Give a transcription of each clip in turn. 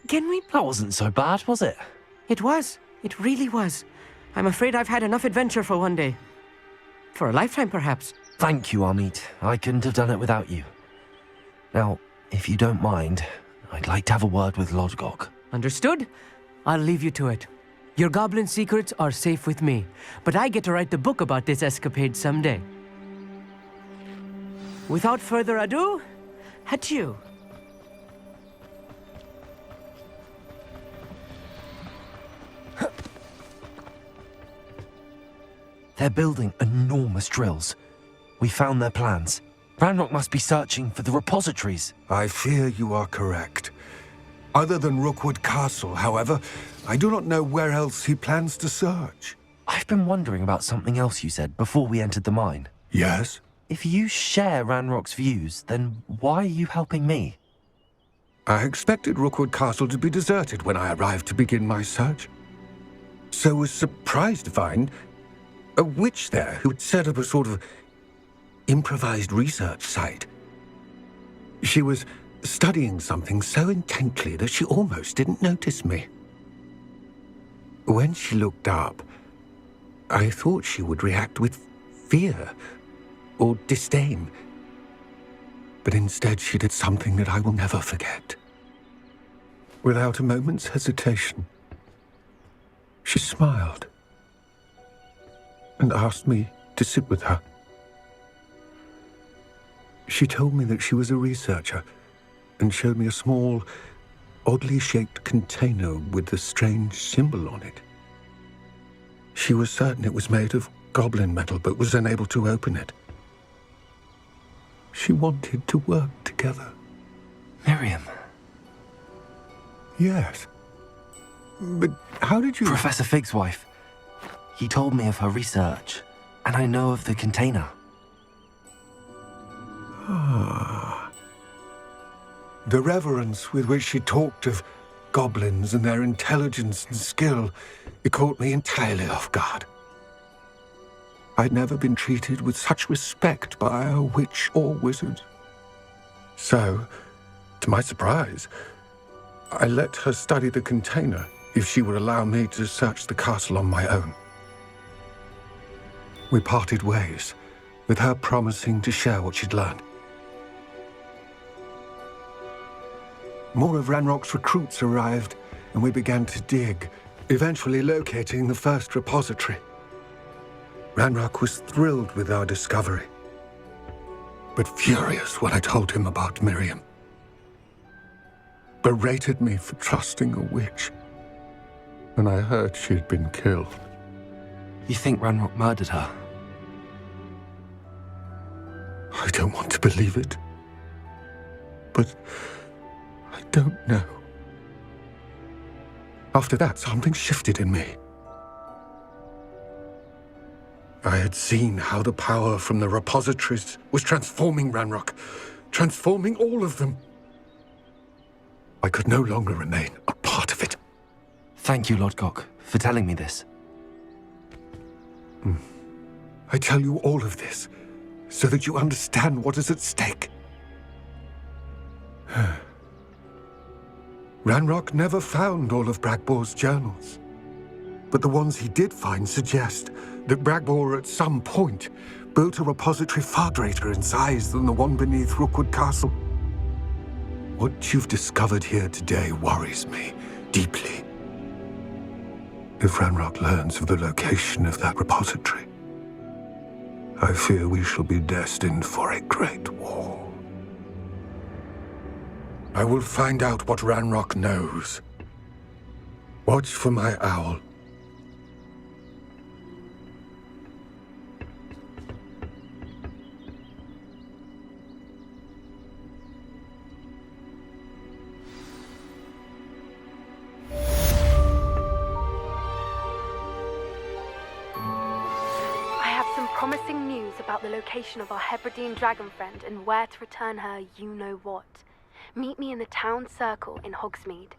Can we... That wasn't so bad, was it? It was. It really was. I'm afraid I've had enough adventure for one day. For a lifetime, perhaps. Thank you, Amit. I couldn't have done it without you. Now, if you don't mind, I'd like to have a word with Lodgok. Understood? I'll leave you to it. Your goblin secrets are safe with me, but I get to write the book about this escapade someday. Without further ado, adieu. They're building enormous drills. We found their plans. Ranrock must be searching for the repositories. I fear you are correct. Other than Rookwood Castle, however, I do not know where else he plans to search. I've been wondering about something else you said before we entered the mine. Yes? If you share Ranrock's views, then why are you helping me? I expected Rookwood Castle to be deserted when I arrived to begin my search. So was surprised to find a witch there who'd set up a sort of improvised research site. She was studying something so intently that she almost didn't notice me. When she looked up, I thought she would react with fear or disdain. But instead she did something that I will never forget. Without a moment's hesitation, she smiled and asked me to sit with her. She told me that she was a researcher and showed me a small, oddly shaped container with a strange symbol on it. She was certain it was made of goblin metal, but was unable to open it. She wanted to work together. Miriam. Yes. But how did you... Professor Fig's wife. He told me of her research, and I know of the container. Ah. The reverence with which she talked of goblins and their intelligence and skill, it caught me entirely off guard. I'd never been treated with such respect by a witch or wizard. So, to my surprise, I let her study the container if she would allow me to search the castle on my own. We parted ways, with her promising to share what she'd learned. More of Ranrock's recruits arrived, and we began to dig, eventually locating the first repository. Ranrock was thrilled with our discovery, but furious when I told him about Miriam. Berated me for trusting a witch, and I heard she'd been killed. You think Ranrock murdered her? I don't want to believe it, but I don't know. After that, something shifted in me. I had seen how the power from the repositories was transforming Ranrock, transforming all of them. I could no longer remain a part of it. Thank you, Lodgok, for telling me this. I tell you all of this so that you understand what is at stake. Ranrock never found all of Bragbor's journals, but the ones he did find suggest that Bragbor at some point built a repository far greater in size than the one beneath Rookwood Castle. What you've discovered here today worries me deeply. If Ranrock learns of the location of that repository, I fear we shall be destined for a great war. I will find out what Ranrock knows. Watch for my owl. Promising news about the location of our Hebridean dragon friend and where to return her you-know-what. Meet me in the town circle in Hogsmeade.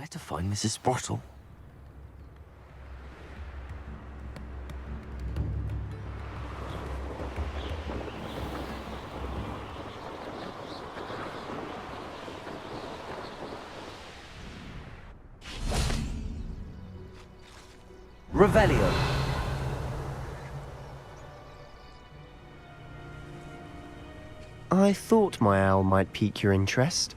Where to find Mrs. Sprottle? Revelio. I thought my owl might pique your interest.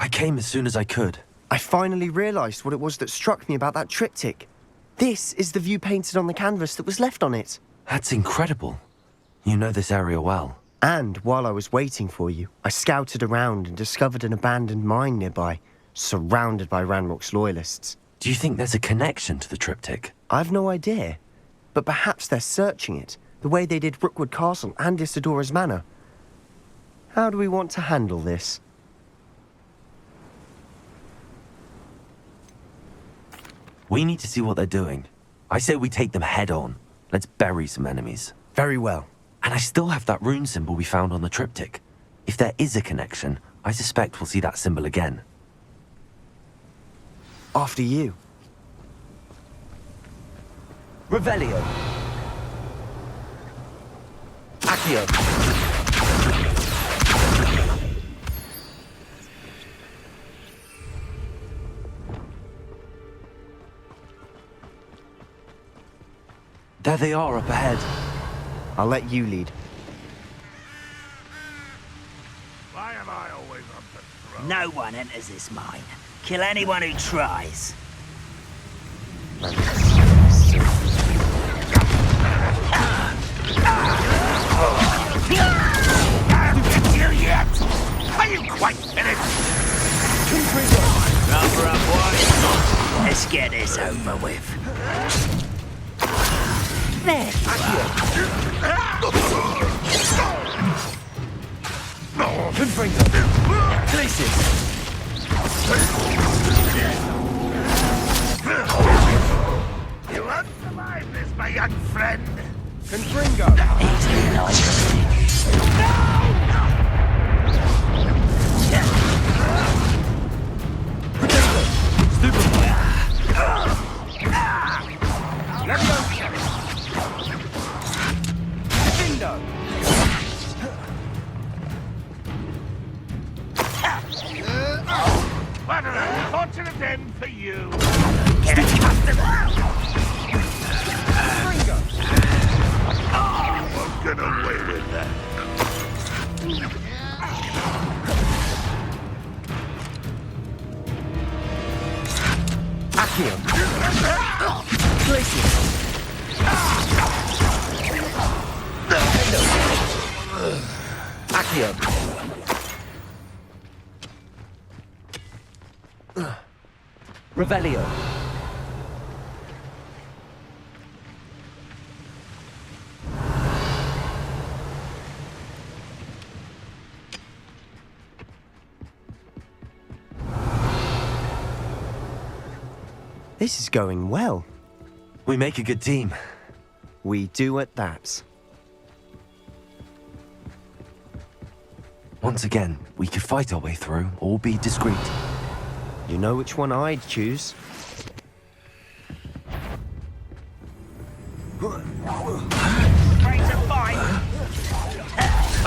I came as soon as I could. I finally realized what it was that struck me about that triptych. This is the view painted on the canvas that was left on it. That's incredible. You know this area well. And while I was waiting for you, I scouted around and discovered an abandoned mine nearby, surrounded by Ranrock's loyalists. Do you think there's a connection to the triptych? I've no idea, but perhaps they're searching it, the way they did Rookwood Castle and Isidora's Manor. How do we want to handle this? We need to see what they're doing. I say we take them head on. Let's bury some enemies. Very well. And I still have that rune symbol we found on the triptych. If there is a connection, I suspect we'll see that symbol again. After you. Revelio. Accio. There they are up ahead. I'll let you lead. Why am I always on the throne? No one enters this mine. Kill anyone who tries. You yet? Are you quite finished? Rubber up, boy. Let's get this over with. There you are. Confringo. Glacius. You won't survive this, my young friend. Confringo. Easy like What an unfortunate end for you. Get it custom. Won't get away with that. Accio. Glacius. Accio. Revelio. This is going well. We make a good team. We do at that. Once again, we could fight our way through or be discreet. You know which one I'd choose. Ready to fight.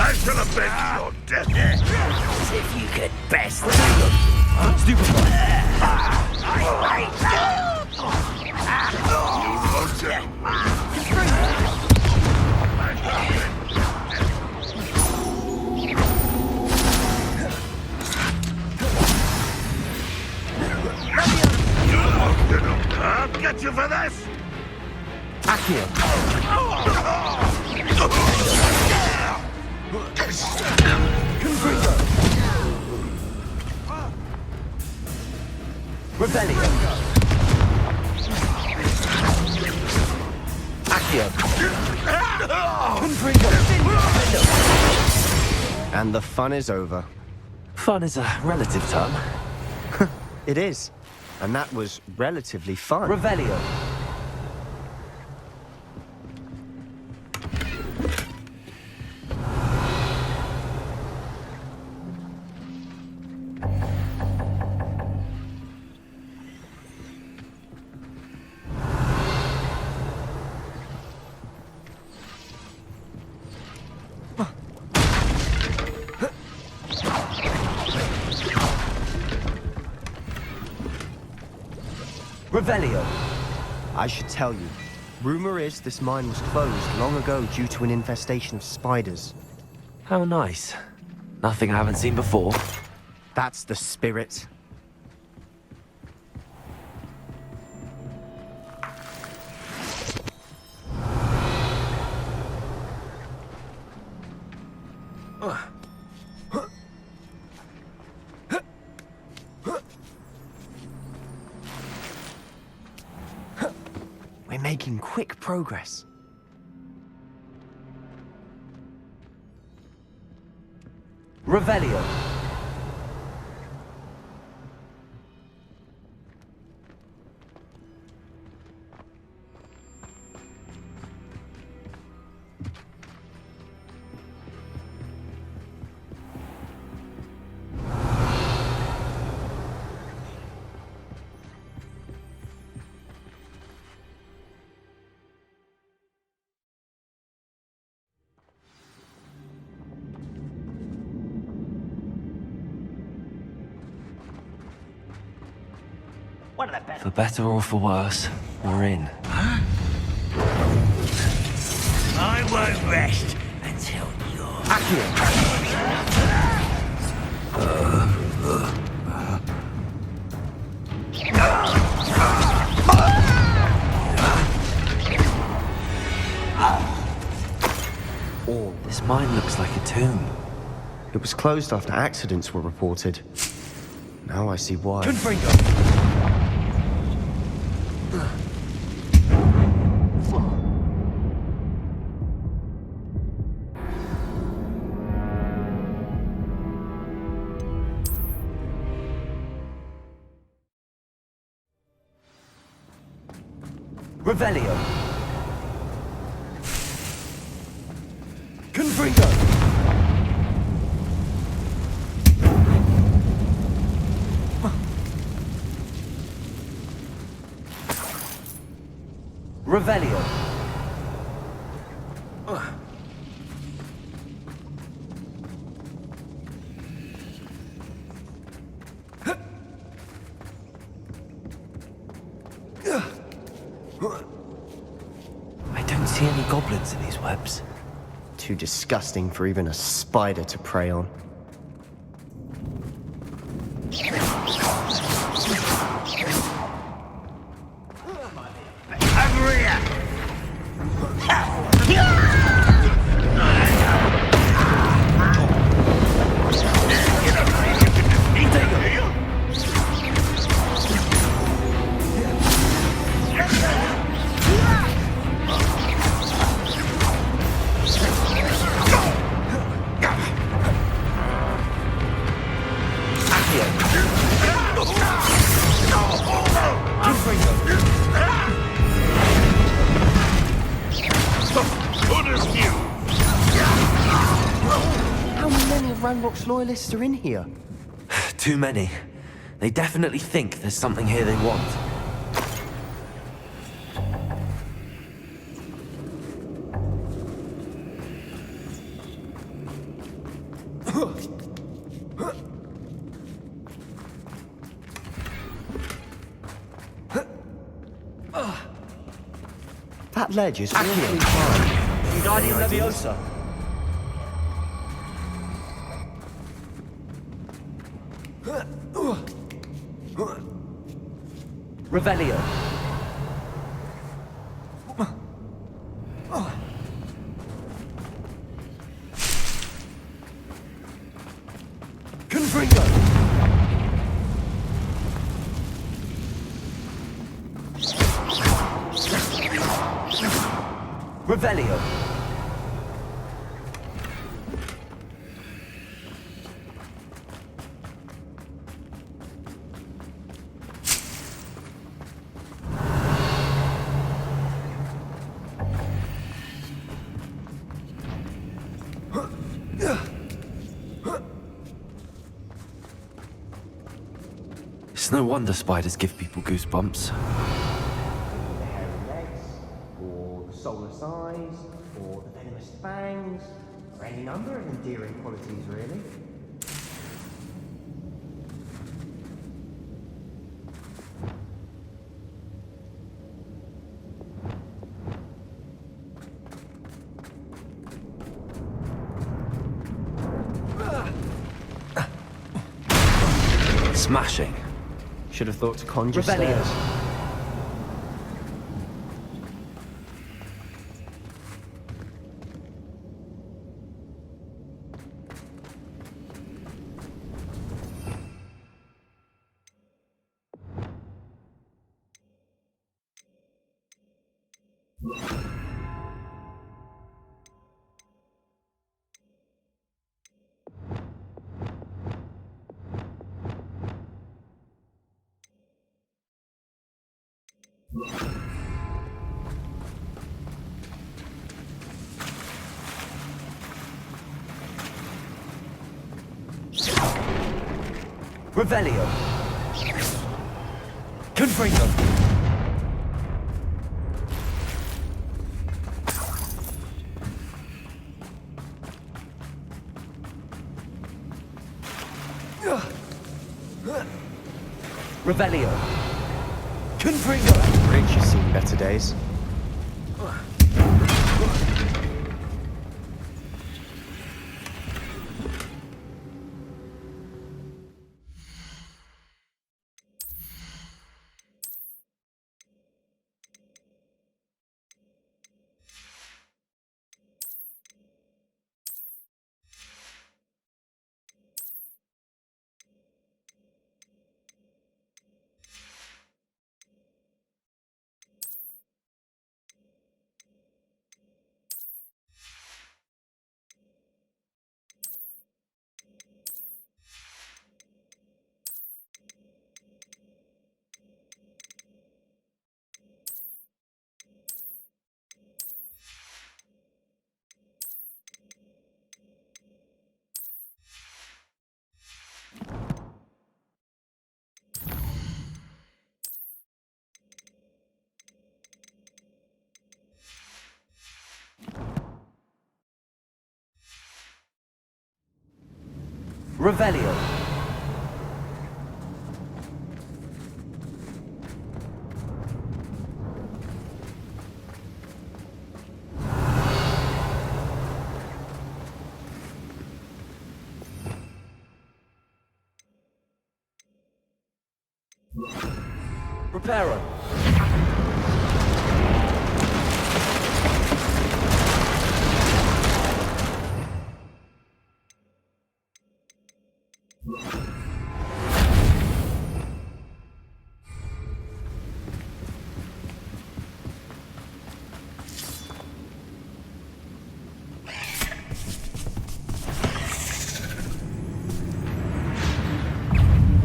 I shall avenge your death. As if you could best. Stupid. You won't get away. You won't get away. I'll get you for this. Accio. Revelio. Accio. And the fun is over. Fun is a relative term. It is. And that was relatively fun. Revelio. Revelio. I should tell you. Rumor is this mine was closed long ago due to an infestation of spiders. How nice. Nothing I haven't seen before. That's the spirit. We're making quick progress. Revelio. One of the best. For better or for worse, we're in. I won't rest until you're... This mine looks like a tomb. It was closed after accidents were reported. Now I see why. Revelio. Confringo. Revelio. I don't see any goblins in these webs. Too disgusting for even a spider to prey on. Over here! How many of Ranrock's loyalists are in here? Too many. They definitely think there's something here they want. That ledge is awfully high. Guardian Leviosa. Revelio. Confringo. Revelio. It's no wonder spiders give people goosebumps. The hairy legs, or the soulless eyes, or the venomous fangs, or any number of endearing qualities, really. Smashing. Should have thought to conjure Revelio. stairs. Revelio. Confringo. Revelio. Confringo. Bridge has seen better days. Revelio. Reparo.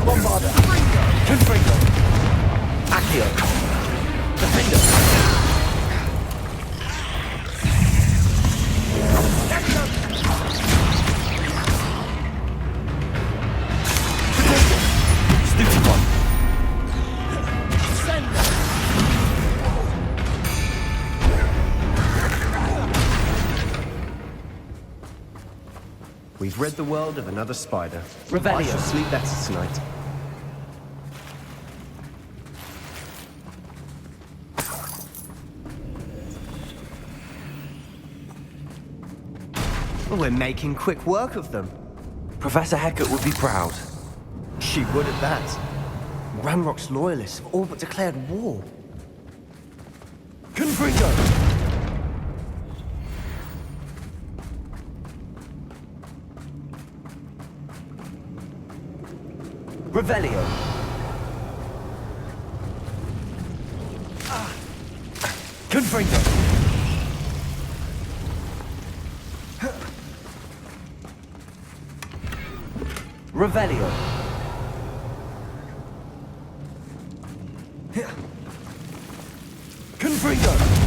Bombarda. Confringo. Accio. Defender. Snooty one. We've rid the world of another spider. Revelio. I shall sleep better tonight. We're making quick work of them. Professor Hecat would be proud. She would at that. Ranrock's loyalists have all but declared war. Confringo. Revelio. Confringo. Revelio. Confringo.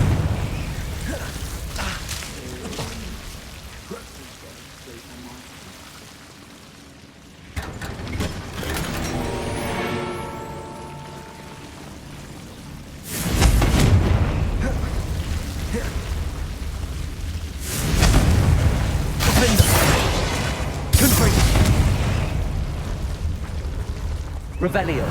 Revelio.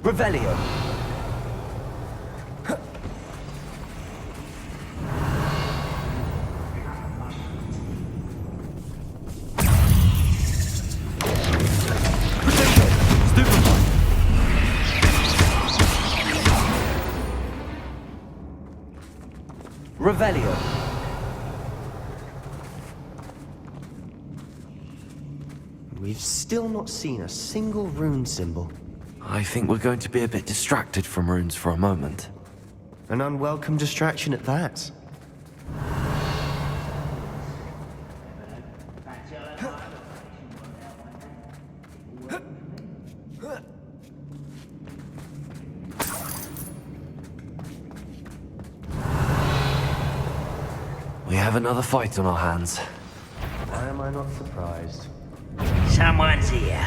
Revelio. Revelio. We've still not seen a single rune symbol. I think we're going to be a bit distracted from runes for a moment. An unwelcome distraction at that. We have another fight on our hands. Why am I not surprised? Someone's here.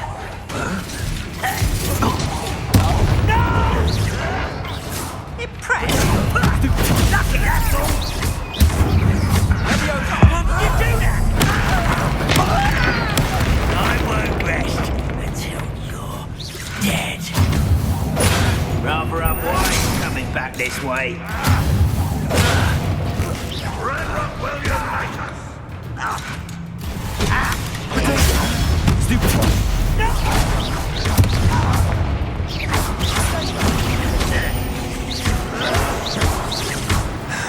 No! Impressed! Lucky, that's all! You do that! I won't rest until you're dead. Rather unwise coming back this way. Red Rock will unite us! Stupid one.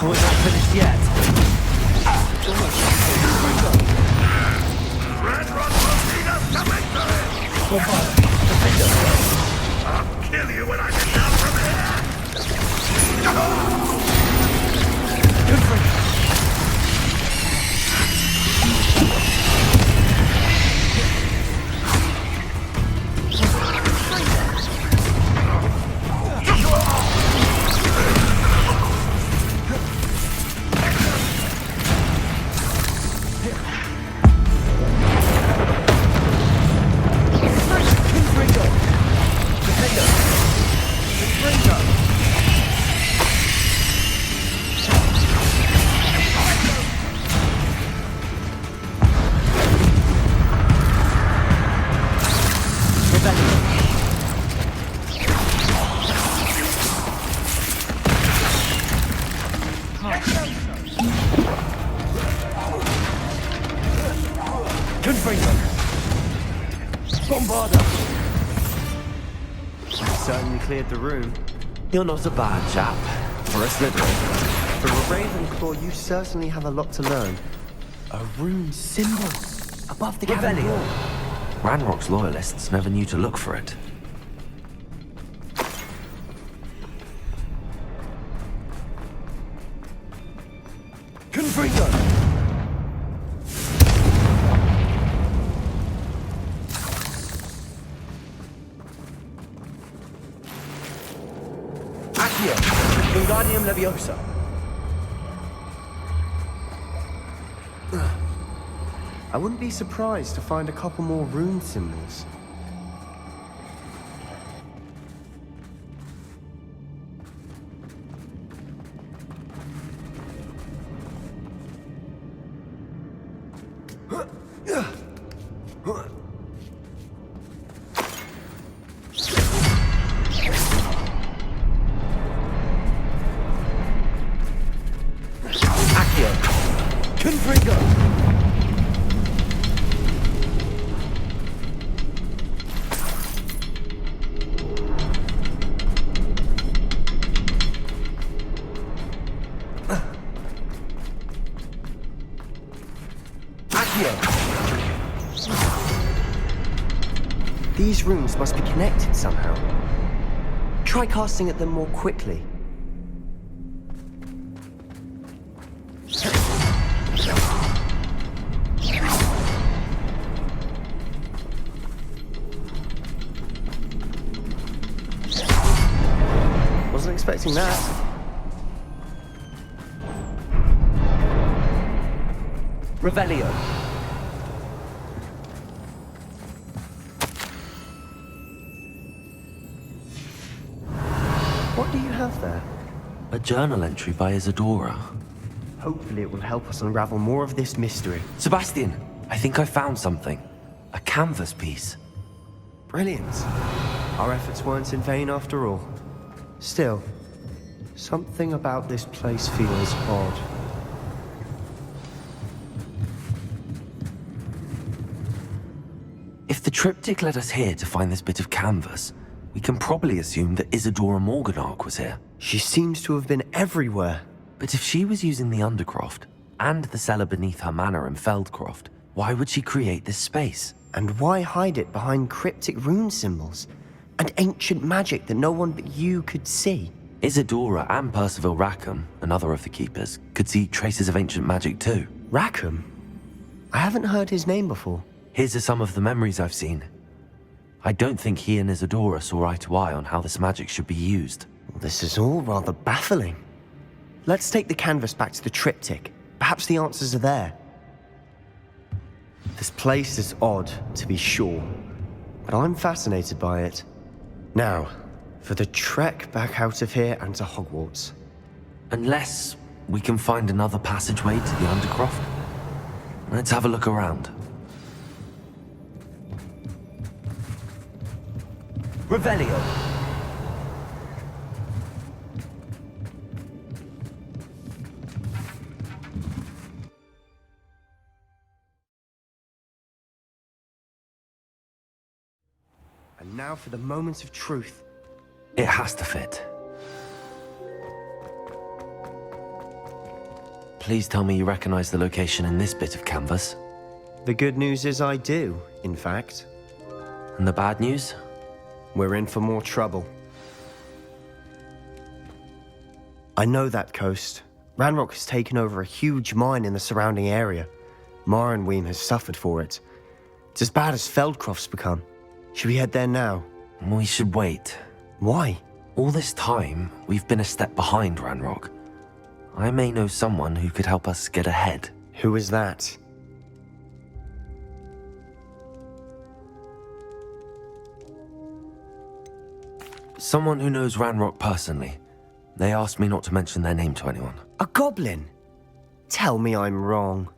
We're not finished yet. Red Rock will lead us to victory! I'll kill you when I get down from here! Good for you. Certainly cleared the room. You're not a bad chap. For a Slytherin. For a Ravenclaw, you certainly have a lot to learn. A rune symbol above the cabin door. Ranrock's loyalists never knew to look for it. Confringo! Wingardium Leviosa. I wouldn't be surprised to find a couple more rune symbols. These runes must be connected somehow. Try casting at them more quickly. Wasn't expecting that. Revelio. What do you have there? A journal entry by Isadora. Hopefully it will help us unravel more of this mystery. Sebastian, I think I found something. A canvas piece. Brilliant. Our efforts weren't in vain after all. Still, something about this place feels odd. If the triptych led us here to find this bit of canvas, we can probably assume that Isadora Morganach was here. She seems to have been everywhere. But if she was using the Undercroft, and the cellar beneath her manor in Feldcroft, why would she create this space? And why hide it behind cryptic rune symbols? And ancient magic that no one but you could see? Isadora and Percival Rackham, another of the Keepers, could see traces of ancient magic too. Rackham? I haven't heard his name before. His are some of the memories I've seen. I don't think he and Isadora saw eye to eye on how this magic should be used. Well, this is all rather baffling. Let's take the canvas back to the triptych. Perhaps the answers are there. This place is odd, to be sure, but I'm fascinated by it. Now, for the trek back out of here and to Hogwarts. Unless we can find another passageway to the Undercroft. Let's have a look around. Revelio. And now for the moment of truth. It has to fit. Please tell me you recognize the location in this bit of canvas. The good news is I do, in fact. And the bad news? We're in for more trouble. I know that coast. Ranrock has taken over a huge mine in the surrounding area. Mornweem has suffered for it. It's as bad as Feldcroft's become. Should we head there now? We should wait. Why? All this time, we've been a step behind Ranrock. I may know someone who could help us get ahead. Who is that? Someone who knows Ranrock personally. They asked me not to mention their name to anyone. A goblin? Tell me I'm wrong.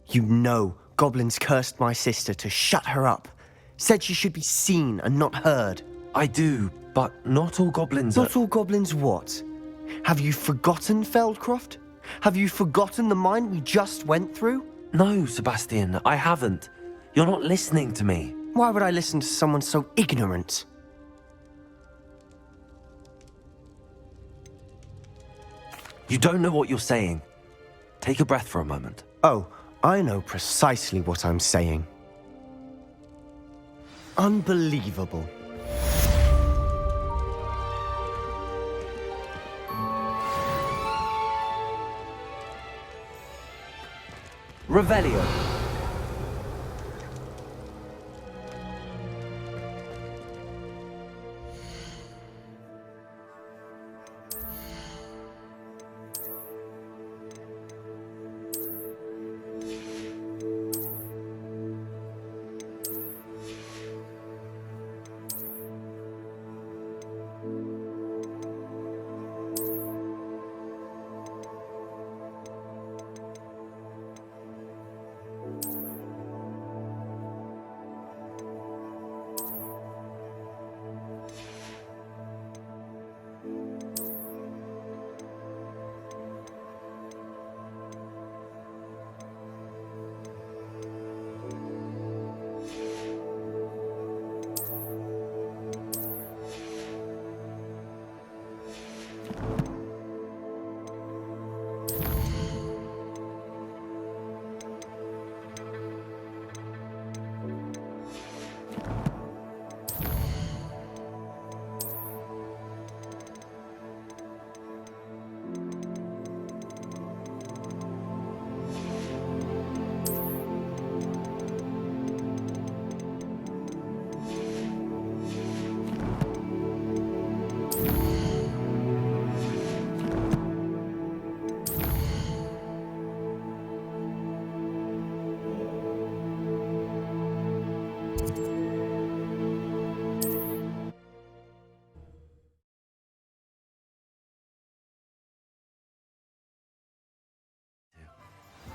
You know goblins cursed my sister to shut her up. Said she should be seen and not heard. I do, but not all goblins are... Not all goblins what? Have you forgotten Feldcroft? Have you forgotten the mine we just went through? No, Sebastian, I haven't. You're not listening to me. Why would I listen to someone so ignorant? You don't know what you're saying. Take a breath for a moment. Oh, I know precisely what I'm saying. Unbelievable. Revelio.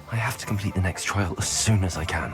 I have to complete the next trial as soon as I can.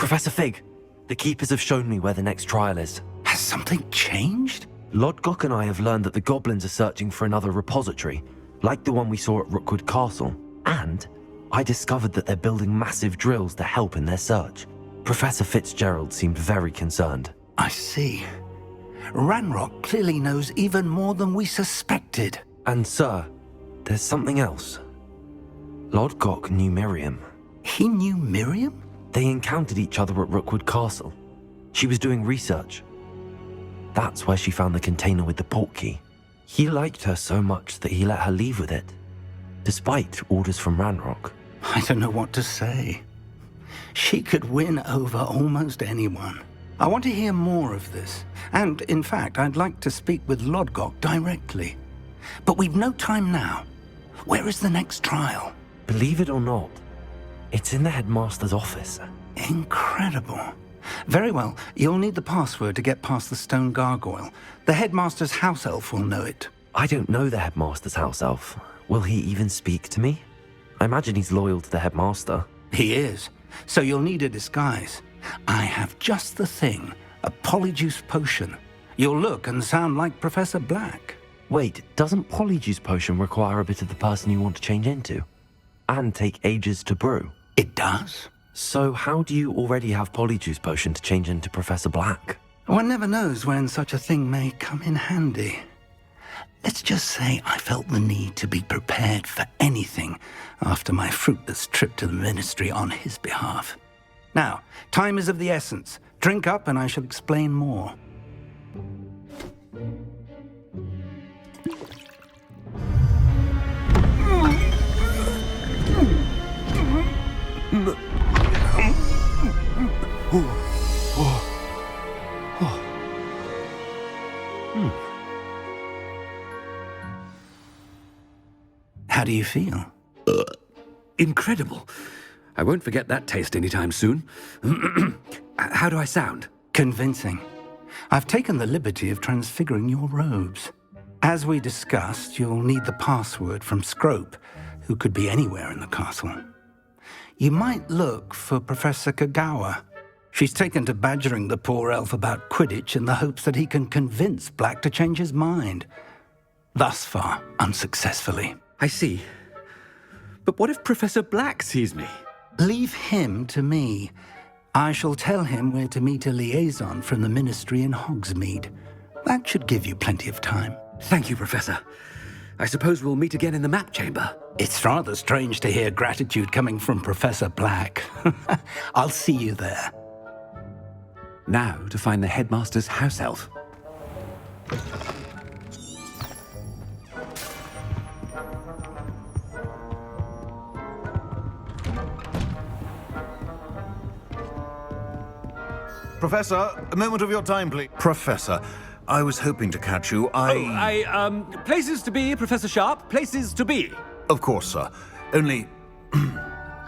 Professor Fig, the Keepers have shown me where the next trial is. Has something changed? Lodgok and I have learned that the goblins are searching for another repository, like the one we saw at Rookwood Castle. And I discovered that they're building massive drills to help in their search. Professor Fitzgerald seemed very concerned. I see. Ranrock clearly knows even more than we suspected. And sir, there's something else. Lodgok knew Miriam. He knew Miriam? They encountered each other at Rookwood Castle. She was doing research. That's where she found the container with the portkey. He liked her so much that he let her leave with it, despite orders from Ranrock. I don't know what to say. She could win over almost anyone. I want to hear more of this. And, in fact, I'd like to speak with Lodgok directly. But we've no time now. Where is the next trial? Believe it or not, it's in the headmaster's office. Incredible. Very well. You'll need the password to get past the stone gargoyle. The headmaster's house elf will know it. I don't know the headmaster's house elf. Will he even speak to me? I imagine he's loyal to the headmaster. He is. So you'll need a disguise. I have just the thing. A polyjuice potion. You'll look and sound like Professor Black. Wait, doesn't polyjuice potion require a bit of the person you want to change into? And take ages to brew? It does. So how do you already have polyjuice potion to change into Professor Black? One never knows when such a thing may come in handy. Let's just say I felt the need to be prepared for anything after my fruitless trip to the ministry on his behalf. Now, time is of the essence. Drink up and I shall explain more. How do you feel? Incredible. I won't forget that taste anytime soon. How do I sound? Convincing. I've taken the liberty of transfiguring your robes. As we discussed, you'll need the password from Scrope, who could be anywhere in the castle. You might look for Professor Kagawa. She's taken to badgering the poor elf about Quidditch in the hopes that he can convince Black to change his mind. Thus far, unsuccessfully. I see. But what if Professor Black sees me? Leave him to me. I shall tell him where to meet a liaison from the ministry in Hogsmeade. That should give you plenty of time. Thank you, Professor. I suppose we'll meet again in the map chamber. It's rather strange to hear gratitude coming from Professor Black. I'll see you there. Now to find the headmaster's house elf. Professor, a moment of your time, please. Professor, I was hoping to catch you. Places to be, Professor Sharp. Places to be. Of course, sir. Only,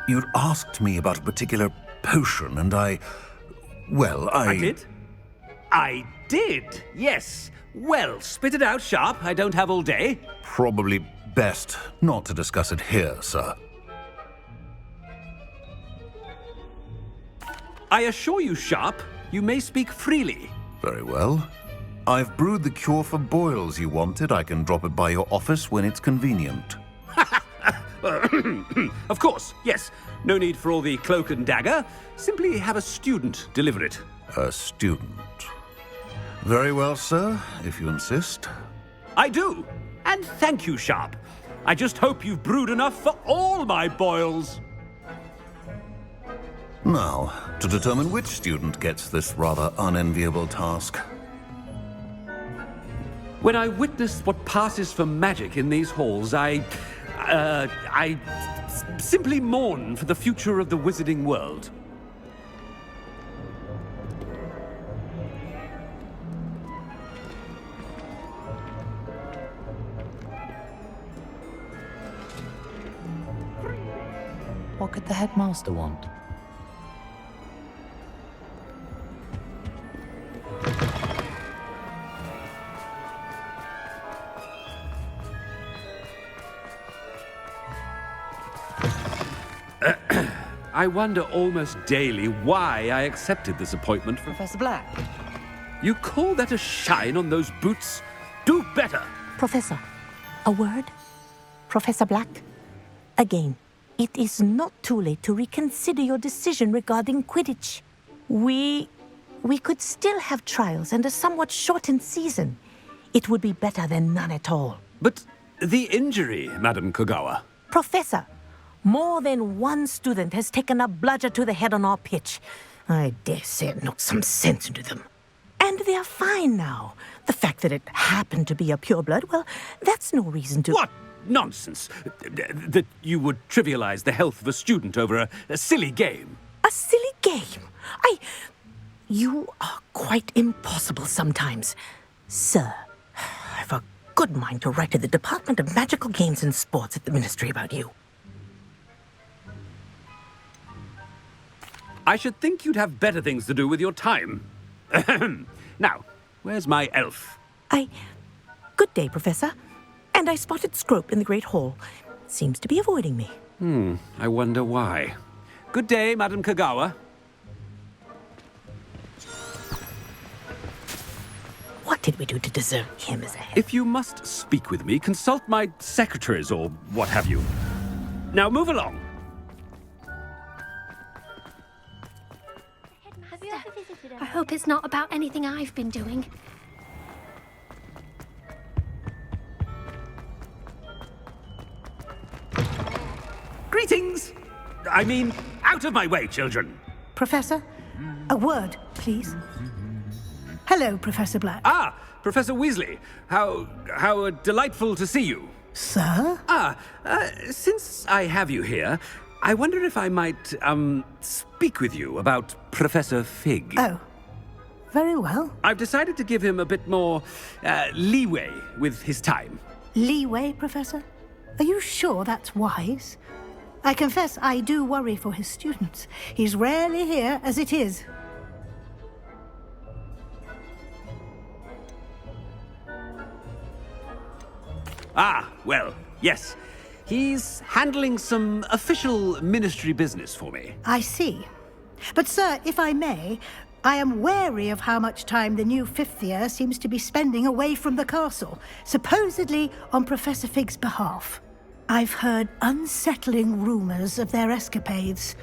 you'd asked me about a particular potion, and I did? I did, yes. Well, spit it out, Sharp. I don't have all day. Probably best not to discuss it here, sir. I assure you, Sharp, you may speak freely. Very well. I've brewed the cure for boils you wanted. I can drop it by your office when it's convenient. Of course, yes. No need for all the cloak and dagger. Simply have a student deliver it. A student. Very well, sir, if you insist. I do. And thank you, Sharp. I just hope you've brewed enough for all my boils. Now, to determine which student gets this rather unenviable task. When I witness what passes for magic in these halls, I simply mourn for the future of the wizarding world. What could the headmaster want? I wonder almost daily why I accepted this appointment from... Professor Black. You call that a shine on those boots? Do better! Professor, a word? Professor Black? Again, it is not too late to reconsider your decision regarding Quidditch. We could still have trials and a somewhat shortened season. It would be better than none at all. But the injury, Madam Kogawa. Professor, more than one student has taken a bludger to the head on our pitch. I dare say it knocked some sense into them. And they are fine now. The fact that it happened to be a pureblood, well, that's no reason to... What nonsense! That you would trivialize the health of a student over a silly game. A silly game? You are quite impossible sometimes. Sir, I've a good mind to write to the Department of Magical Games and Sports at the Ministry about you. I should think you'd have better things to do with your time. Now, where's my elf? Good day, Professor. And I spotted Scrope in the Great Hall. Seems to be avoiding me. I wonder why. Good day, Madam Kogawa. What did we do to deserve him as a head? If you must speak with me, consult my secretaries or what have you. Now move along. I hope it's not about anything I've been doing. Greetings! I mean, out of my way, children. Professor, a word, please. Hello, Professor Black. Ah, Professor Weasley. How delightful to see you. Sir? Since I have you here, I wonder if I might, speak with you about Professor Fig. Oh, very well. I've decided to give him a bit more, leeway with his time. Leeway, Professor? Are you sure that's wise? I confess I do worry for his students. He's rarely here as it is. Ah, well, yes. He's handling some official ministry business for me. I see. But, sir, if I may, I am wary of how much time the new fifth year seems to be spending away from the castle, supposedly on Professor Fig's behalf. I've heard unsettling rumors of their escapades.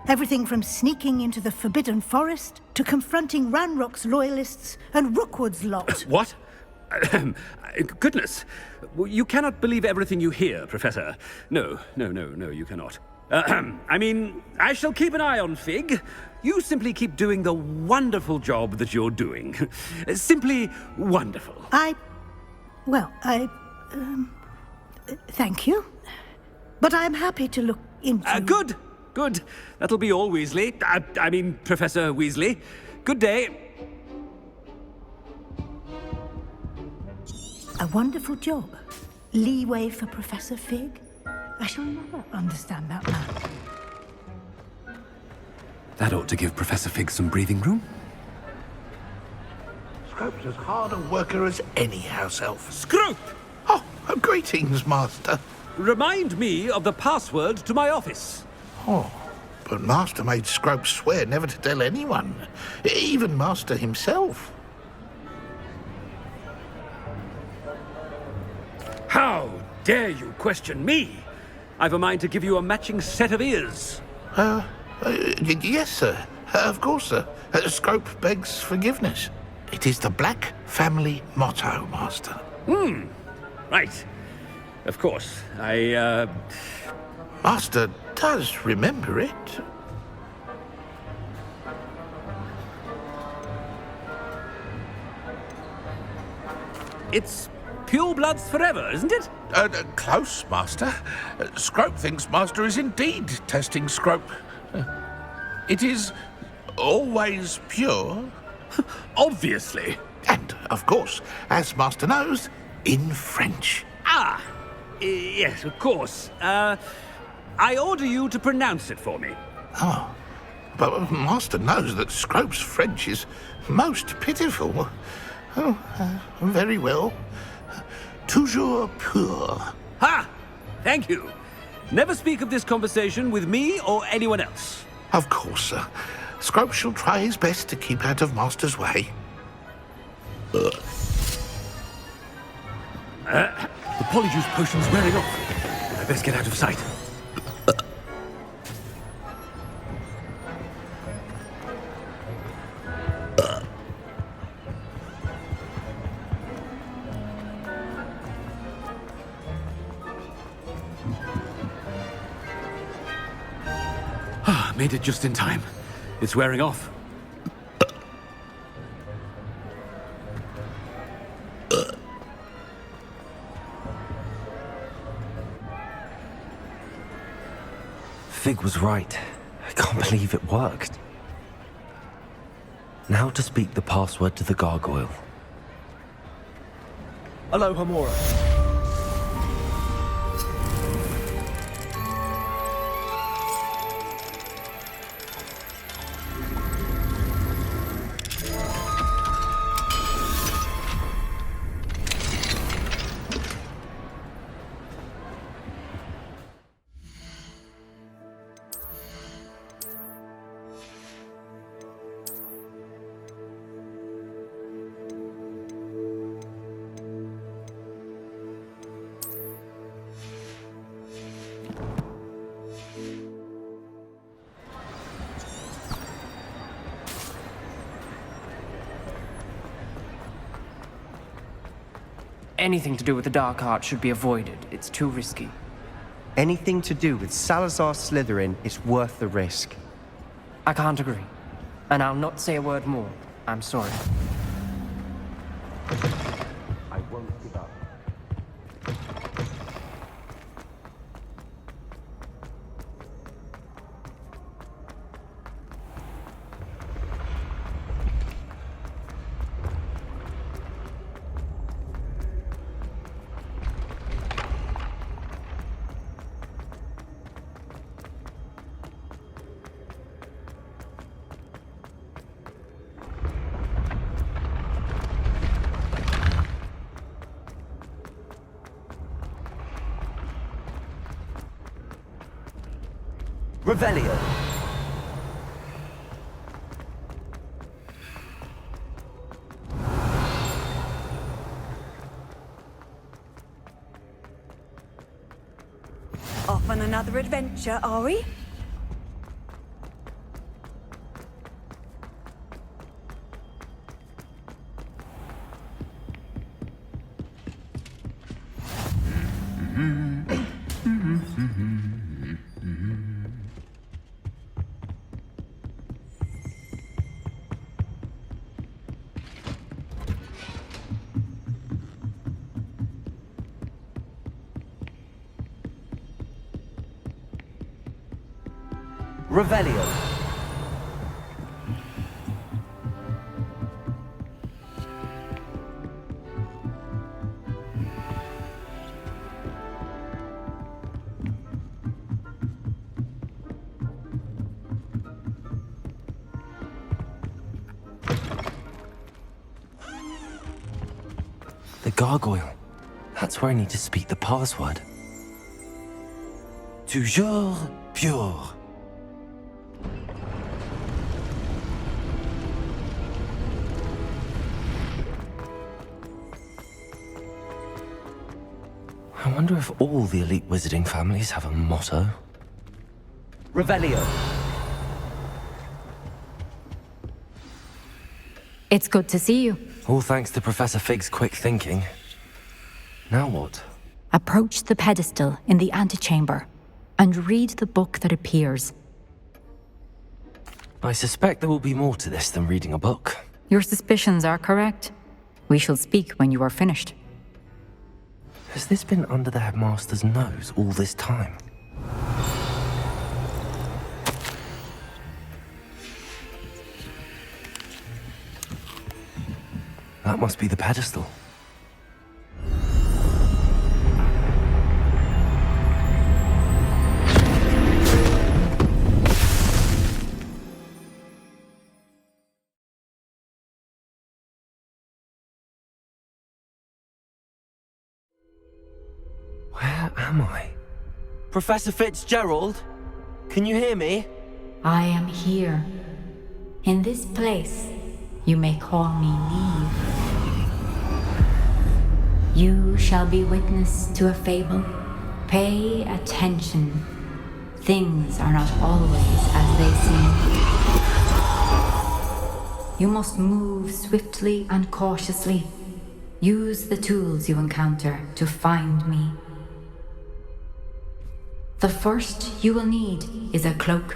Everything from sneaking into the Forbidden Forest to confronting Ranrock's loyalists and Rookwood's lot. What? Goodness. You cannot believe everything you hear, Professor. No, you cannot. I mean, I shall keep an eye on Fig. You simply keep doing the wonderful job that you're doing. Simply wonderful. Thank you. But I'm happy to look into... Good. That'll be all, Weasley. I mean, Professor Weasley. Good day. A wonderful job. Leeway for Professor Fig. I shall never understand that man. That ought to give Professor Fig some breathing room. Scrope's as hard a worker as any house elf. Scrope! Oh, greetings, Master. Remind me of the password to my office. Oh, but Master made Scrope swear never to tell anyone, even Master himself. How dare you question me? I've a mind to give you a matching set of ears. Yes, sir. Of course, sir. Scrope begs forgiveness. It is the Black family motto, Master. Right. Of course. Master does remember it. It's purebloods forever, isn't it? Close, Master. Scrope thinks Master is indeed testing Scrope. It is always pure. Obviously. And, of course, as Master knows, in French. Yes, of course. I order you to pronounce it for me. Oh, but Master knows that Scrope's French is most pitiful. Very well. Toujours pur. Ha! Thank you. Never speak of this conversation with me or anyone else. Of course, sir. Scrope shall try his best to keep out of Master's way. The polyjuice potion's wearing off. I best get out of sight. Made it just in time. It's wearing off. Fig was right. I can't believe it worked. Now to speak the password to the gargoyle. Aloha Mora. Anything to do with the dark art should be avoided. It's too risky. Anything to do with Salazar Slytherin is worth the risk. I can't agree. And I'll not say a word more. I'm sorry. I won't give up. Revelio. Off on another adventure, are we? Revelio. The gargoyle. That's where I need to speak the password. Toujours pure. I wonder if all the elite wizarding families have a motto. Revelio. It's good to see you. All thanks to Professor Fig's quick thinking. Now what? Approach the pedestal in the antechamber and read the book that appears. I suspect there will be more to this than reading a book. Your suspicions are correct. We shall speak when you are finished. Has this been under the headmaster's nose all this time? That must be the pedestal. Where am I? Professor Fitzgerald? Can you hear me? I am here. In this place, you may call me Neve. You shall be witness to a fable. Pay attention. Things are not always as they seem. You must move swiftly and cautiously. Use the tools you encounter to find me. The first you will need is a cloak.